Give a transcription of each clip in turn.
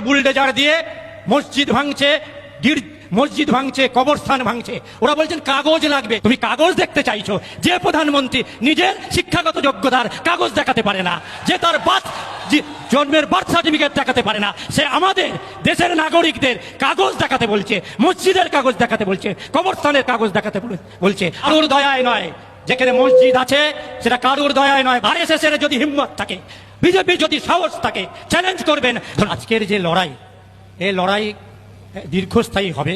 Bulldozer দিয়ে মসজিদ ভাঙছে, মসজিদ ভাঙছে, কবরস্থান ভাঙছে। ওরা বলছেন কাগজ লাগবে। তুমি কাগজ দেখতে চাইছো? যে প্রধানমন্ত্রী নিজের শিক্ষাগত যোগ্যতার কাগজ দেখাতে পারে না, যে তার জন্মের বার্থ সার্টিফিকেট দেখাতে পারে না, সে আমাদের দেশের নাগরিকদের কাগজ দেখাতে বলছে, মসজিদের কাগজ দেখাতে বলছে, কবরস্থানের কাগজ দেখাতে বলছে। কারোর দয়ায় নয়, যেখানে মসজিদ আছে সেটা কারোর দয়ায় নয়। আরএসএস এর যদি হিম্মত থাকে, বিজেপি যদি সাহস থাকে, চ্যালেঞ্জ করবেন। আজকের যে লড়াই, এই লড়াই দীর্ঘস্থায়ী হবে,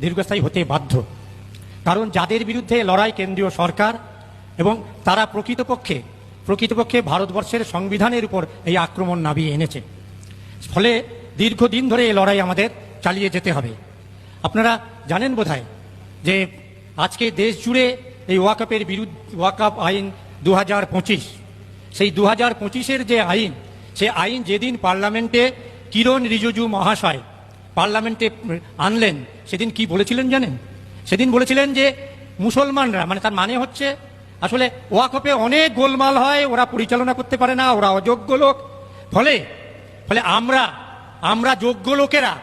দীর্ঘস্থায়ী হতে বাধ্য। কারণ যাদের বিরুদ্ধে লড়াই কেন্দ্রীয় সরকার, এবং তারা প্রকৃতপক্ষে ভারতবর্ষের সংবিধানের উপর এই আক্রমণ নামিয়ে এনেছে। ফলে দীর্ঘদিন ধরে এই লড়াই আমাদের চালিয়ে যেতে হবে। আপনারা জানেন বোধহয় যে আজকে দেশ জুড়ে এই ওয়াকফের বিরুদ্ধে ওয়াকফ আইন 2025, সেই 2025-এর যে আইন, সে আইন যেদিন পার্লামেন্টে কিরণ রিজিজু মহাশয় পার্লামেন্টে আনলেন, সেদিন কি বলেছিলেন জানেন? সেদিন বলেছিলেন যে মুসলমানরা, মানে তার মানে হচ্ছে আসলে ওয়াকফে অনেক গোলমাল হয়, ওরা পরিচালনা করতে পারে না, ওরা অযোগ্য লোক। ফলে আমরা যোগ্য লোকেরা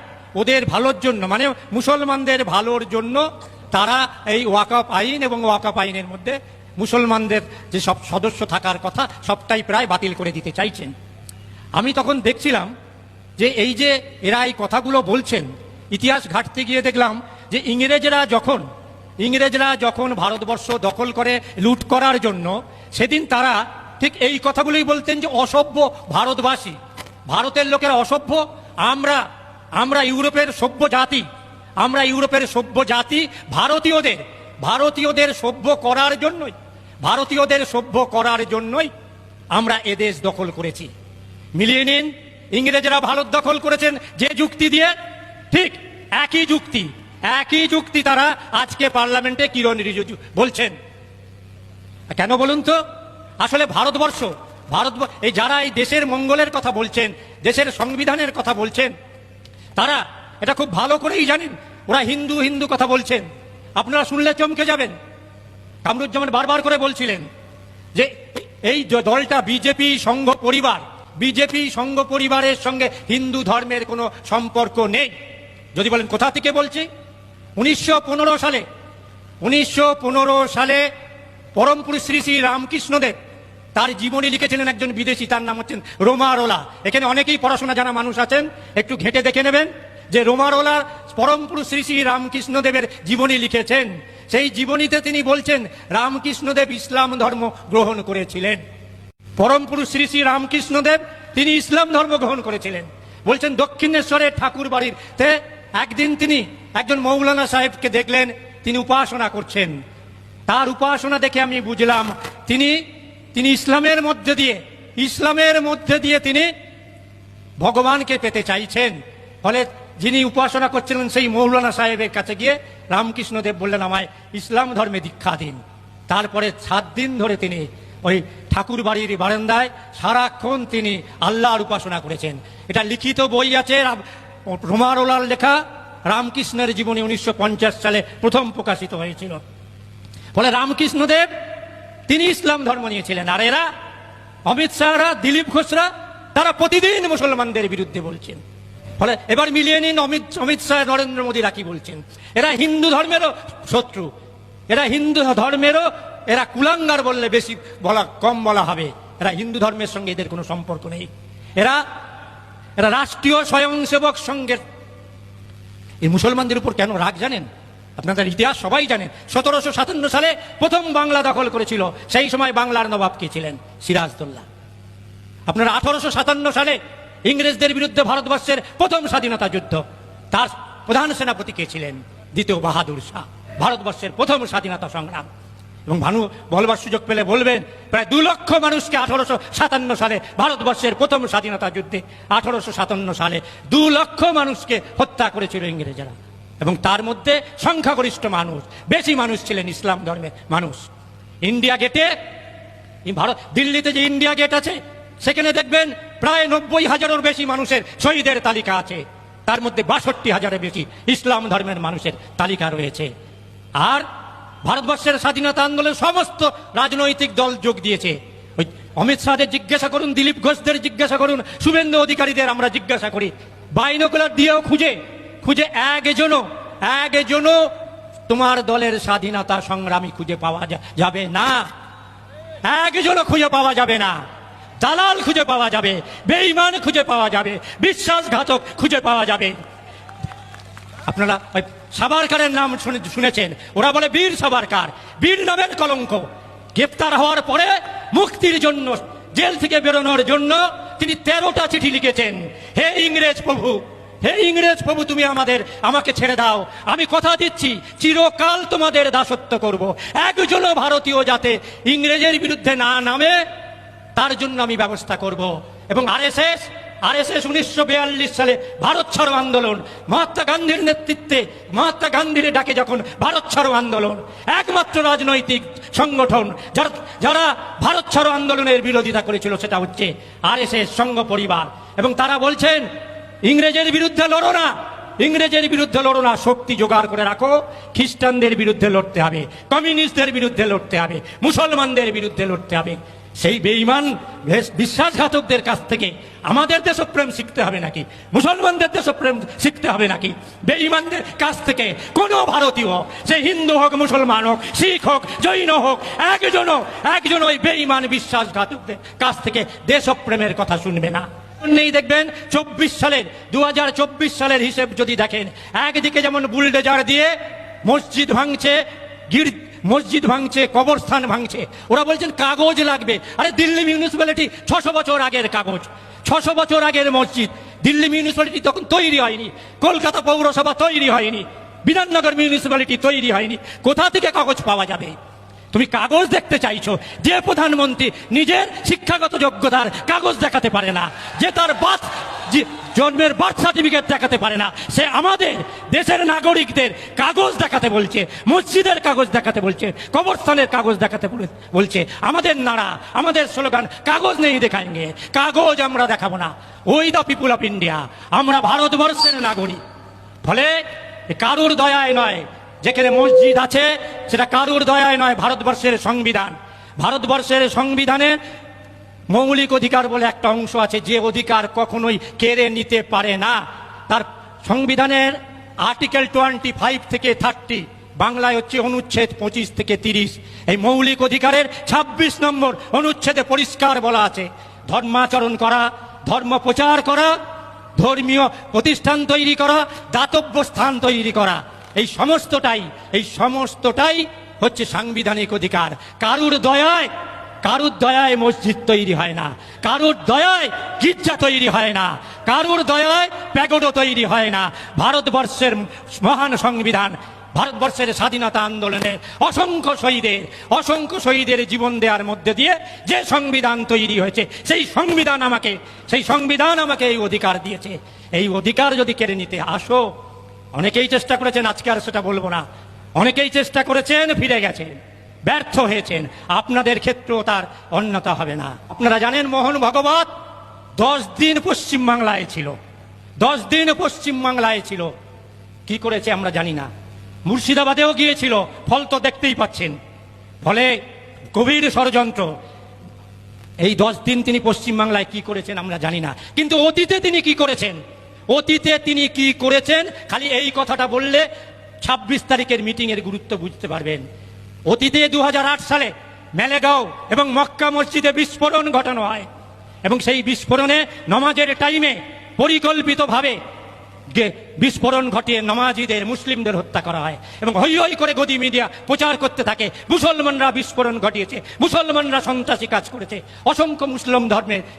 ওদের ভালোর জন্য, মানে মুসলমানদের ভালোর জন্য তারা এই ওয়াকফ আইন এবং ওয়াকফ আইনের মধ্যে মুসলমানদের যে সব সদস্য থাকার কথা সবটাই প্রায় বাতিল করে দিতে চাইছেন। আমি তখন দেখছিলাম যে এই যে এরা এই কথাগুলো বলছেন, ইতিহাস ঘাঁটতে গিয়ে দেখলাম যে ইংরেজরা যখন ভারতবর্ষ দখল করে লুট করার জন্য, সেদিন তারা ঠিক এই কথাগুলোই বলতেন যে অসভ্য ভারতবাসী, ভারতের লোকেরা অসভ্য, আমরা ইউরোপের সভ্য জাতি, ভারতীয়দের সভ্য করার জন্যই আমরা এদেশ দখল করেছি। মিলিয়ে নিন, ইংরেজরা ভারত দখল করেছেন যে যুক্তি দিয়ে, ঠিক একই যুক্তি তারা আজকে পার্লামেন্টে কিরণ রিজিজু বলছেন। কেন বলুন তো? আসলে ভারতবর্ষ এই যারা এই দেশের মঙ্গলের কথা বলছেন, দেশের সংবিধানের কথা বলছেন, তারা এটা খুব ভালো করেই জানেন। ওরা হিন্দু হিন্দু কথা বলছেন, আপনারা শুনলে চমকে যাবেন। কামরুজ্জামান বারবার করে বলছিলেন যে এই দলটা বিজেপি সংঘ পরিবারের সঙ্গে হিন্দু ধর্মের কোনো সম্পর্ক নেই। যদি বলেন কোথা থেকে বলছি, 1915 সালে পরম পুরুষ শ্রী শ্রী রামকৃষ্ণদেব তার জীবনী লিখেছিলেন একজন বিদেশি, তার নাম হচ্ছেন রোমারোলা। এখানে অনেকেই পড়াশোনা জানা মানুষ আছেন, একটু ঘেঁটে দেখে নেবেন যে রোমারোলা পরম পুরুষ শ্রী শ্রী রামকৃষ্ণদেবের জীবনী লিখেছেন। সেই জীবনীতে তিনি বলছেন রামকৃষ্ণদেব ইসলাম ধর্ম গ্রহণ করেছিলেন। পরম পুরুষ শ্রী শ্রী রামকৃষ্ণদেব তিনি ইসলাম ধর্ম গ্রহণ করেছিলেন। বলছেন দক্ষিণেশ্বরের ঠাকুর বাড়িতে একদিন তিনি একজন মৌলানা সাহেবকে দেখলেন, তিনি উপাসনা করছেন। তার উপাসনা দেখে আমি বুঝলাম তিনি ইসলামের মধ্যে দিয়ে তিনি ভগবানকে পেতে চাইছেন। ফলে যিনি উপাসনা করছিলেন সেই মৌলানা সাহেবের কাছে গিয়ে রামকৃষ্ণদেব বললেন, আমায় ইসলাম ধর্মে দীক্ষা দিন। তারপরে 7 দিন ধরে তিনি ওই ঠাকুর বাড়ির বারান্দায় সারাক্ষণ তিনি আল্লাহর উপাসনা করেছেন। এটা লিখিত বই আছে, রোমারোলার লেখা রামকৃষ্ণের জীবনী 1950 সালে প্রথম প্রকাশিত হয়েছিল। ফলে রামকৃষ্ণদেব তিনি ইসলাম ধর্ম নিয়েছিলেন। আর এরা অমিত শাহরা, দিলীপ ঘোষরা, তারা প্রতিদিন মুসলমানদের বিরুদ্ধে বলছেন। ফলে এবার মিলিয়ে নিন অমিত শাহ, নরেন্দ্র মোদীরা কি বলছেন। এরা হিন্দু ধর্মেরও শত্রু, এরা কুলাঙ্গার বললে বেশি কম বলা হবে। এরা হিন্দু ধর্মের সঙ্গে এদের কোনো সম্পর্ক নেই। এরা রাষ্ট্রীয় স্বয়ংসেবক সংঘের। এই মুসলমানদের উপর কেন রাগ জানেন? আপনাদের ইতিহাস সবাই জানেন। 1757 সালে প্রথম বাংলা দখল করেছিল, সেই সময় বাংলার নবাব কে ছিলেন? সিরাজদৌল্লা। আপনারা 1857 সালে ইংরেজদের বিরুদ্ধে ভারতবর্ষের প্রথম স্বাধীনতা যুদ্ধ, তার প্রধান সেনাপতি কে ছিলেন? দ্বিতীয় বাহাদুর শাহ। ভারতবর্ষের প্রথম স্বাধীনতা সংগ্রাম। এবং ভানু বলবার সুযোগ পেলে বলবেন, প্রায় 2 লক্ষ মানুষকে 1857 সালে ভারতবর্ষের প্রথম স্বাধীনতা যুদ্ধে 1857 সালে 2 লক্ষ মানুষকে হত্যা করেছিল ইংরেজরা। এবং তার মধ্যে সংখ্যাগরিষ্ঠ মানুষ, বেশি মানুষ ছিলেন ইসলাম ধর্মের মানুষ। ইন্ডিয়া গেটে, দিল্লিতে যে ইন্ডিয়া গেট আছে, সেখানে দেখবেন প্রায় 90,000-এর বেশি মানুষের শহীদের তালিকা আছে। তার মধ্যে 62,000-এর বেশি ইসলাম ধর্মের মানুষের তালিকা রয়েছে। আর ভারতবর্ষের স্বাধীনতা আন্দোলনে সমস্ত রাজনৈতিক দল যোগ দিয়েছে। ওই অমিত শাহদের জিজ্ঞাসা করুন, দিলীপ ঘোষদের জিজ্ঞাসা করুন, শুভেন্দু অধিকারীদের আমরা জিজ্ঞাসা করি বাইনোকুলার দিয়েও খুঁজে খুঁজে একজনও তোমার দলের স্বাধীনতা সংগ্রামী খুঁজে পাওয়া যাবে না, একজনও খুঁজে পাওয়া যাবে না। দালাল খুঁজে পাওয়া যাবে, বেঈমান খুঁজে পাওয়া যাবে, বিশ্বাসঘাতক খুঁজে পাওয়া যাবে। আপনারা ওই সাভারকারের নাম শুনেছেন, ওরা বলে বীর সাভারকার, বীর নামের কলঙ্ক। গ্রেপ্তার হওয়ার পরে মুক্তির জন্য, জেল থেকে বেরোনোর জন্য তিনি 13টা চিঠি লিখেছেন। হে ইংরেজ প্রভু, হে ইংরেজ প্রভু, তুমি আমাকে ছেড়ে দাও, আমি কথা দিচ্ছি চিরকাল তোমাদের দাসত্ব করব। একজনও ভারতীয় যাতে ইংরেজের বিরুদ্ধে না নামে তার জন্য আমি ব্যবস্থা করব। এবং আরএসএস 1942 সালে ভারত ছাড়ো আন্দোলন, মহাত্মা গান্ধীর নেতৃত্বে, মহাত্মা গান্ধীর ডাকে যখন ভারত ছাড়ো আন্দোলন, একমাত্র রাজনৈতিক সংগঠন যারা ভারত ছাড়ো আন্দোলনের বিরোধিতা করেছিল সেটা হচ্ছে আরএসএস সংঘ পরিবার। এবং তারা বলছেন ইংরেজের বিরুদ্ধে লড়ো না, ইংরেজের বিরুদ্ধে লড়ো না, শক্তি জোগাড় করে রাখো, খ্রিস্টানদের বিরুদ্ধে লড়তে হবে, কমিউনিস্টদের বিরুদ্ধে লড়তে হবে, মুসলমানদের বিরুদ্ধে লড়তে হবে। সেই বেঈমান বিশ্বাসঘাতকদের কাছ থেকে আমাদের দেশপ্রেম শিখতে হবে নাকি? মুসলমানদের দেশপ্রেম শিখতে হবে নাকি? বেঈমানদের কাছ থেকে কোনো ভারতীয়, সে হিন্দু হোক, মুসলমান হোক, শিখ হোক, জৈন হোক, একজন ওই বেঈমান বিশ্বাসঘাতকদের কাছ থেকে দেশপ্রেমের কথা শুনবে না। নেই দেখবেন 2024 সালের হিসেব যদি দেখেন, একদিকে যেমন বুলডোজার দিয়ে মসজিদ ভাঙছে, কবরস্থান ভাঙছে, ওরা বলছেন কাগজ লাগবে। আরে দিল্লি মিউনিসিপ্যালিটি 600 বছর আগের কাগজ, 600 বছর আগের মসজিদ। দিল্লি মিউনিসিপ্যালিটি তখন তৈরি হয়নি, কলকাতা পৌরসভা তৈরি হয়নি, বিধাননগর মিউনিসিপ্যালিটি তৈরি হয়নি, কোথা থেকে কাগজ পাওয়া যাবে? তুমি কাগজ দেখতে চাইছো? যে প্রধানমন্ত্রী নিজের শিক্ষাগত যোগ্যতার কাগজ দেখাতে পারে না, যে তার জন্মের বার্থ সার্টিফিকেট দেখাতে পারে না, সে আমাদের দেশের নাগরিকদের কাগজ দেখাতে বলছে, মসজিদের কাগজ দেখাতে বলছে, কবরস্থানের কাগজ দেখাতে বলছে। আমাদের নারা, আমাদের স্লোগান কাগজ নেই দেখাएंगे, কাগজ আমরা দেখাবো না। ওই দ্য পিপুল অফ ইন্ডিয়া, আমরা ভারতবর্ষের নাগরিক। ফলে কারুর দয়ায় নয়, যেখানে মসজিদ আছে সেটা কারুর দয়ায় নয়, ভারতবর্ষের সংবিধান। ভারতবর্ষের সংবিধানের মৌলিক অধিকার বলে একটা অংশ আছে, যে অধিকার কখনোই কেড়ে নিতে পারে না। তার সংবিধানের আর্টিকেল 25 থেকে 30, বাংলায় হচ্ছে অনুচ্ছেদ 25 থেকে 30। এই মৌলিক অধিকারের 26 নম্বর অনুচ্ছেদে পরিষ্কার বলা আছে, ধর্মাচরণ করা, ধর্ম প্রচার করা, ধর্মীয় প্রতিষ্ঠান তৈরি করা, দাতব্য স্থান তৈরি করা, এই সমস্তটাই হচ্ছে সাংবিধানিক অধিকার। কারুর দয়ায় মসজিদ তৈরি হয় না, কারুর দয়ায় গির্জা তৈরি হয় না, কারুর দয়ায় প্যাগোডো তৈরি হয় না। ভারতবর্ষের মহান সংবিধান, ভারতবর্ষের স্বাধীনতা আন্দোলনে অসংখ্য শহীদের জীবন দেওয়ার মধ্যে দিয়ে যে সংবিধান তৈরি হয়েছে, সেই সংবিধান আমাকে এই অধিকার দিয়েছে। এই অধিকার যদি কেড়ে নিতে আসো, অনেকেই চেষ্টা করেছেন, আজকে আর সেটা বলবো না, অনেকেই চেষ্টা করেছেন, ফিরে গেছেন, ব্যর্থ হয়েছেন। আপনাদের ক্ষেত্রেও তার অন্যতা হবে না। আপনারা জানেন মোহন ভগবত 10 দিন পশ্চিমবাংলায় ছিল, 10 দিন পশ্চিমবাংলায় ছিল। কি করেছে আমরা জানি না। মুর্শিদাবাদেও গিয়েছিল, ফল তো দেখতেই পাচ্ছেন। ফলে গভীর ষড়যন্ত্র। এই 10 দিন তিনি পশ্চিমবাংলায় কি করেছেন আমরা জানি না, কিন্তু অতীতে তিনি কি করেছেন, খালি এই কথাটা বললে 26 তারিখের মিটিংয়ের গুরুত্ব বুঝতে পারবেন। অতীতে 2008 সালে মেলেগাঁও এবং মক্কা মসজিদে বিস্ফোরণ ঘটানো হয়, এবং সেই বিস্ফোরণে নমাজের টাইমে পরিকল্পিতভাবে বিস্ফোরণ ঘটিয়ে নমাজিদের, মুসলিমদের হত্যা করা হয়। এবং হই হই করে গদি মিডিয়া প্রচার করতে থাকে মুসলমানরা বিস্ফোরণ ঘটিয়েছে, মুসলমানরা সন্ত্রাসী কাজ করেছে। অসংখ্য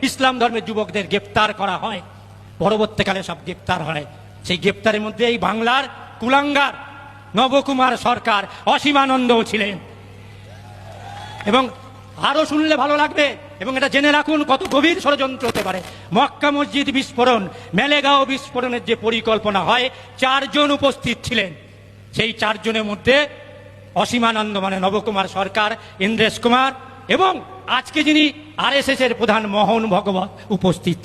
ইসলাম ধর্মের যুবকদের গ্রেপ্তার করা হয়। পরবর্তীকালে সব গ্রেপ্তার হয়। সেই গ্রেপ্তারের মধ্যে এই বাংলার কুলাঙ্গার নবকুমার সরকার, অসীমানন্দও ছিলেন। এবং আরো শুনলে ভালো লাগবে, এবং এটা জেনে রাখুন কত গভীর ষড়যন্ত্র হতে পারে। মক্কা মসজিদ বিস্ফোরণ, মেলেগাঁও বিস্ফোরণের যে পরিকল্পনা হয়, 4 জন উপস্থিত ছিলেন। সেই 4 জনের মধ্যে অসীমানন্দ মানে নবকুমার সরকার, ইন্দ্রেশ কুমার, এবং আজকে যিনি আরএসএস এর প্রধান মোহন ভগবত উপস্থিত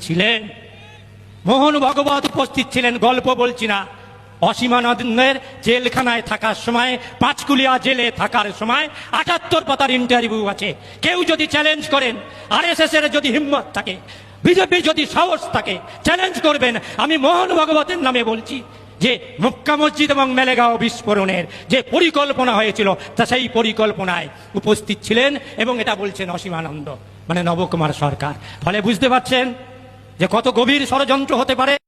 ছিলেন। গল্প বলছি না। অসীমানন্দের জেলখানায় থাকার সময়, পাঁচকুলিয়া জেলে থাকার সময় 78 পাতার ইন্টারভিউ আছে। কেউ যদি চ্যালেঞ্জ করেন, আরএসএস এর যদি হিম্মত থাকে, বিজেপির যদি সাহস থাকে চ্যালেঞ্জ করবেন। আমি মোহন ভাগবতের নামে বলছি যে মক্কা মসজিদ এবং মেলেগাঁও বিস্ফোরণের যে পরিকল্পনা হয়েছিল তা সেই পরিকল্পনায় উপস্থিত ছিলেন এবং এটা বলছেন অসীমানন্দ মানে নবকুমার সরকার। ফলে বুঝতে পারছেন যে কত গভীর ষড়যন্ত্র হতে পারে।